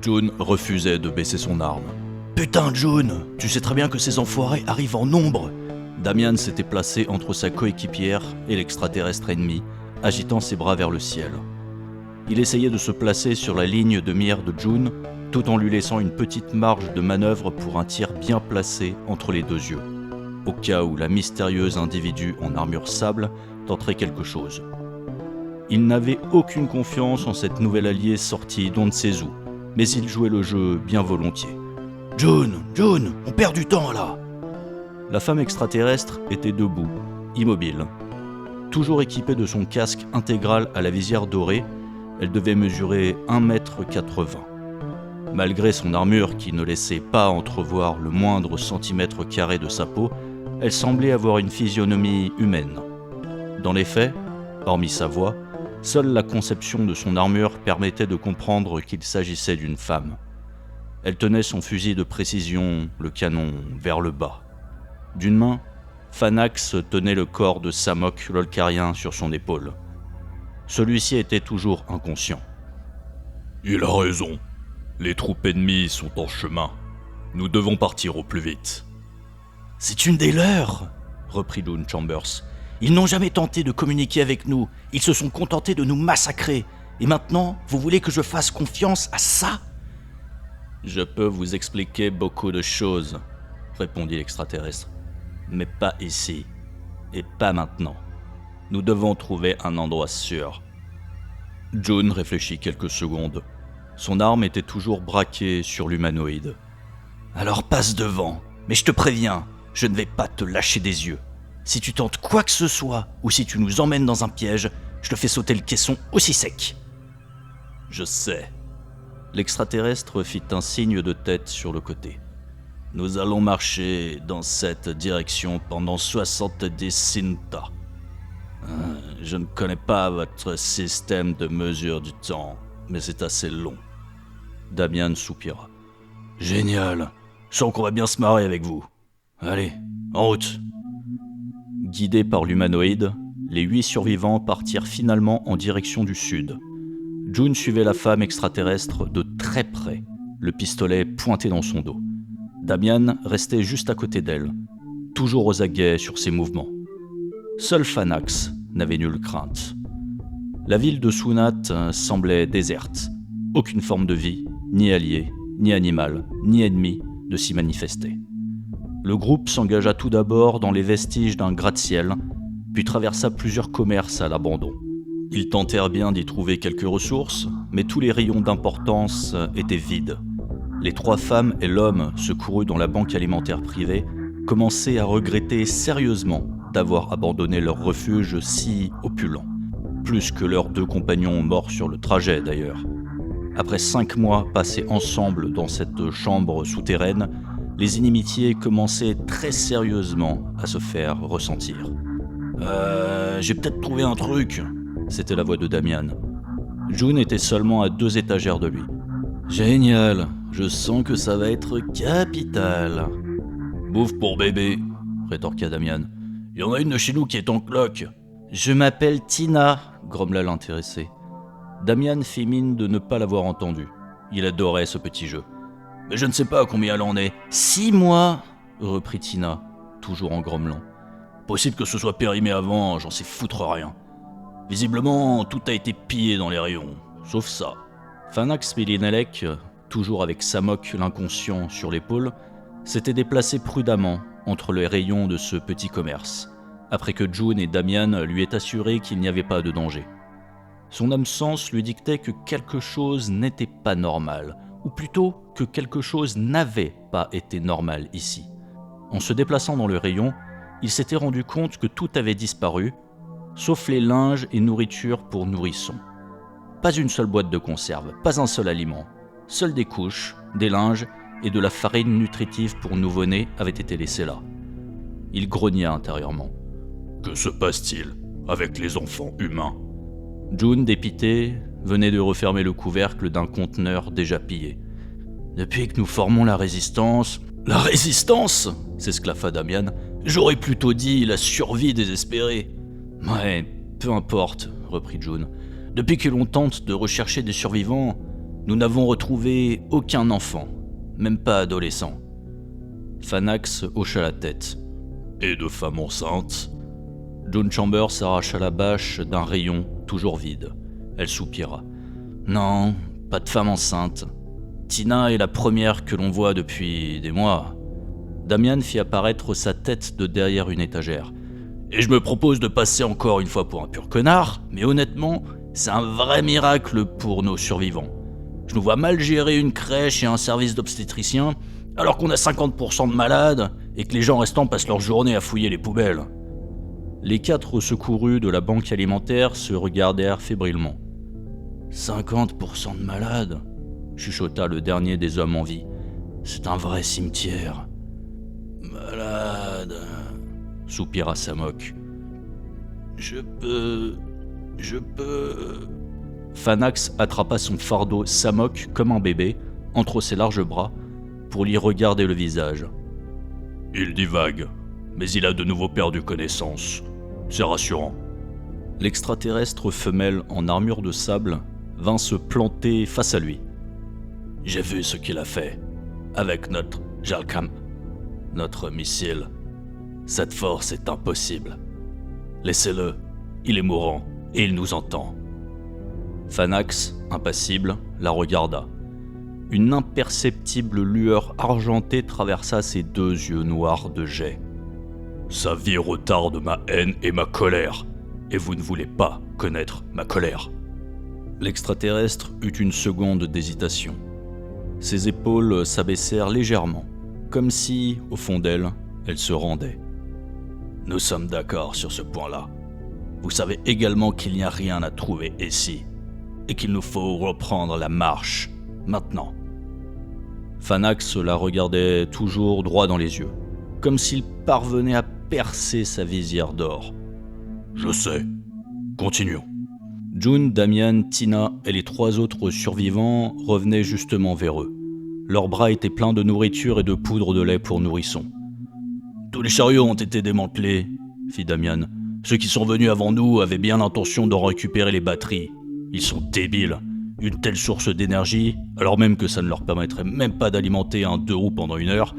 June refusait de baisser son arme. « Putain, June, tu sais très bien que ces enfoirés arrivent en nombre !» Damian s'était placé entre sa coéquipière et l'extraterrestre ennemi, agitant ses bras vers le ciel. Il essayait de se placer sur la ligne de mire de June, tout en lui laissant une petite marge de manœuvre pour un tir bien placé entre les deux yeux, au cas où la mystérieuse individu en armure sable tenterait quelque chose. Il n'avait aucune confiance en cette nouvelle alliée sortie d'on ne sait où, mais il jouait le jeu bien volontiers. « June, on perd du temps là !» La femme extraterrestre était debout, immobile. Toujours équipée de son casque intégral à la visière dorée, elle devait mesurer 1,80 m. Malgré son armure qui ne laissait pas entrevoir le moindre centimètre carré de sa peau, elle semblait avoir une physionomie humaine. Dans les faits, hormis sa voix, seule la conception de son armure permettait de comprendre qu'il s'agissait d'une femme. Elle tenait son fusil de précision, le canon, vers le bas. D'une main, Fanax tenait le corps de Samok l'Olcarien sur son épaule. Celui-ci était toujours inconscient. « Il a raison. Les troupes ennemies sont en chemin. Nous devons partir au plus vite. »« C'est une des leurs !» reprit Lune Chambers. « Ils n'ont jamais tenté de communiquer avec nous. Ils se sont contentés de nous massacrer. Et maintenant, vous voulez que je fasse confiance à ça ?» « Je peux vous expliquer beaucoup de choses, » répondit l'extraterrestre. « Mais pas ici. Et pas maintenant. Nous devons trouver un endroit sûr. » June réfléchit quelques secondes. Son arme était toujours braquée sur l'humanoïde. « Alors passe devant, mais je te préviens, je ne vais pas te lâcher des yeux. Si tu tentes quoi que ce soit, ou si tu nous emmènes dans un piège, je te fais sauter le caisson aussi sec. » « Je sais. » L'extraterrestre fit un signe de tête sur le côté. « Nous allons marcher dans cette direction pendant 70 Sinta. Je ne connais pas votre système de mesure du temps, mais c'est assez long. » Damian soupira. « Génial. Je sens qu'on va bien se marrer avec vous. Allez, en route !» Guidés par l'humanoïde, les 8 survivants partirent finalement en direction du sud. June suivait la femme extraterrestre de très près, le pistolet pointé dans son dos. Damian restait juste à côté d'elle, toujours aux aguets sur ses mouvements. Seul Fanax n'avait nulle crainte. La ville de Sunat semblait déserte. Aucune forme de vie, ni allié, ni animal, ni ennemi ne s'y manifestait. Le groupe s'engagea tout d'abord dans les vestiges d'un gratte-ciel, puis traversa plusieurs commerces à l'abandon. Ils tentèrent bien d'y trouver quelques ressources, mais tous les rayons d'importance étaient vides. Les 3 femmes et l'homme secourus dans la banque alimentaire privée commençaient à regretter sérieusement d'avoir abandonné leur refuge si opulent, plus que leurs 2 compagnons morts sur le trajet d'ailleurs. Après 5 mois passés ensemble dans cette chambre souterraine, les inimitiés commençaient très sérieusement à se faire ressentir. J'ai peut-être trouvé un truc !» C'était la voix de Damian. June était seulement à 2 étagères de lui. « Génial, je sens que ça va être capital. »« Bouffe pour bébé, » rétorqua Damian. « Il y en a une de chez nous qui est en cloque. »« Je m'appelle Tina, » grommela l'intéressé. Damian fit mine de ne pas l'avoir entendu. Il adorait ce petit jeu. « Mais je ne sais pas combien elle en est. »« 6 mois, » reprit Tina, toujours en grommelant. « Possible que ce soit périmé avant, j'en sais foutre rien. Visiblement, tout a été pillé dans les rayons, sauf ça. » Fanax Milinelek, toujours avec Samok l'inconscient sur l'épaule, s'était déplacé prudemment entre les rayons de ce petit commerce, après que June et Damian lui aient assuré qu'il n'y avait pas de danger. Son âme-sens lui dictait que quelque chose n'était pas normal, ou plutôt que quelque chose n'avait pas été normal ici. En se déplaçant dans le rayon, il s'était rendu compte que tout avait disparu, sauf les linges et nourritures pour nourrissons. Pas une seule boîte de conserve, pas un seul aliment. Seules des couches, des linges et de la farine nutritive pour nouveau-nés avaient été laissés là. Il grogna intérieurement. « Que se passe-t-il avec les enfants humains ?» June, dépité, venait de refermer le couvercle d'un conteneur déjà pillé. « Depuis que nous formons la résistance... »« La résistance !» s'esclaffa Damian. « J'aurais plutôt dit la survie désespérée. »« Ouais, peu importe, » reprit June. « Depuis que l'on tente de rechercher des survivants, Nous n'avons retrouvé aucun enfant, même pas adolescent. Fanax hocha la tête. Et de femmes enceintes? June Chambers arracha la bâche d'un rayon toujours vide. Elle soupira. Non, pas de femme enceinte. Tina est la première que l'on voit depuis des mois. Damian fit apparaître sa tête de derrière une étagère. Et je me propose de passer encore une fois pour un pur connard, mais honnêtement, c'est un vrai miracle pour nos survivants. Je nous vois mal gérer une crèche et un service d'obstétricien, alors qu'on a 50% de malades et que les gens restants passent leur journée à fouiller les poubelles. Les 4 secourus de la banque alimentaire se regardèrent fébrilement. 50% de malades, chuchota le dernier des hommes en vie. C'est un vrai cimetière. Malade, soupira Samok. Je peux... Fanax attrapa son fardeau Samok comme un bébé entre ses larges bras pour lui regarder le visage. Il divague, mais il a de nouveau perdu connaissance. C'est rassurant. L'extraterrestre femelle en armure de sable vint se planter face à lui. J'ai vu ce qu'il a fait avec notre Jalcam, notre missile. Cette force est impossible. Laissez-le, il est mourant et il nous entend. Fanax, impassible, la regarda. Une imperceptible lueur argentée traversa ses 2 yeux noirs de jet. Sa vie retarde ma haine et ma colère, et vous ne voulez pas connaître ma colère. L'extraterrestre eut une seconde d'hésitation. Ses épaules s'abaissèrent légèrement, comme si, au fond d'elle, elle se rendait. Nous sommes d'accord sur ce point-là. Vous savez également qu'il n'y a rien à trouver ici, et qu'il nous faut reprendre la marche, maintenant. Fanax la regardait toujours droit dans les yeux, comme s'il parvenait à percer sa visière d'or. Je sais. Continuons. June, Damian, Tina et les 3 autres survivants revenaient justement vers eux. Leurs bras étaient pleins de nourriture et de poudre de lait pour nourrissons. Tous les chariots ont été démantelés, fit Damian. Ceux qui sont venus avant nous avaient bien l'intention d'en récupérer les batteries. Ils sont débiles. Une telle source d'énergie, alors même que ça ne leur permettrait même pas d'alimenter un 2 roues pendant 1 heure,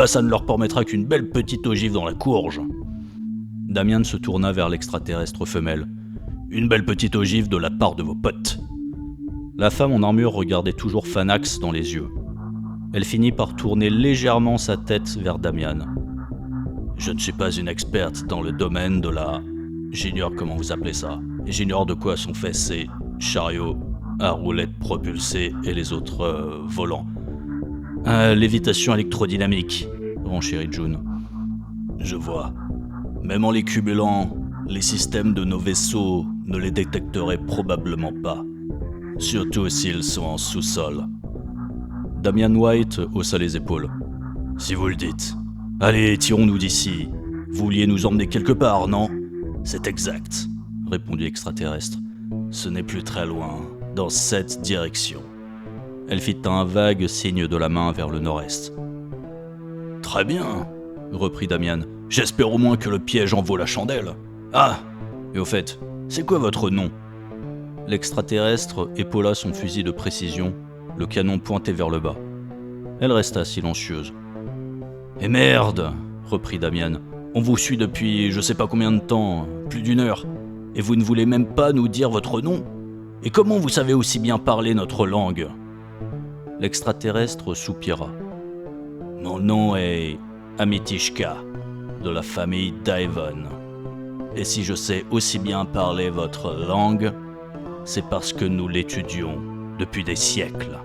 ça ne leur permettra qu'une belle petite ogive dans la courge. Damian se tourna vers l'extraterrestre femelle. Une belle petite ogive de la part de vos potes. La femme en armure regardait toujours Fanax dans les yeux. Elle finit par tourner légèrement sa tête vers Damian. Je ne suis pas une experte dans le domaine de la... J'ignore comment vous appelez ça. Et j'ignore de quoi sont faits ces chariots à roulettes propulsées et les autres volants. Lévitation électrodynamique, renchérit June. Je vois. Même en les cumulant, les systèmes de nos vaisseaux ne les détecteraient probablement pas. Surtout s'ils sont en sous-sol. Damian White haussa les épaules. Si vous le dites. Allez, tirons-nous d'ici. Vous vouliez nous emmener quelque part, non? C'est exact, répondit l'extraterrestre. Ce n'est plus très loin, dans cette direction. Elle fit un vague signe de la main vers le nord-est. Très bien, reprit Damian. J'espère au moins que le piège en vaut la chandelle. Ah, et au fait, c'est quoi votre nom? L'extraterrestre épaula son fusil de précision, le canon pointé vers le bas. Elle resta silencieuse. Et merde, reprit Damian. On vous suit depuis je sais pas combien de temps, plus d'1 heure, et vous ne voulez même pas nous dire votre nom? Et comment vous savez aussi bien parler notre langue? L'extraterrestre soupira. Mon nom est Amitishka, de la famille Daivan. Et si je sais aussi bien parler votre langue, c'est parce que nous l'étudions depuis des siècles.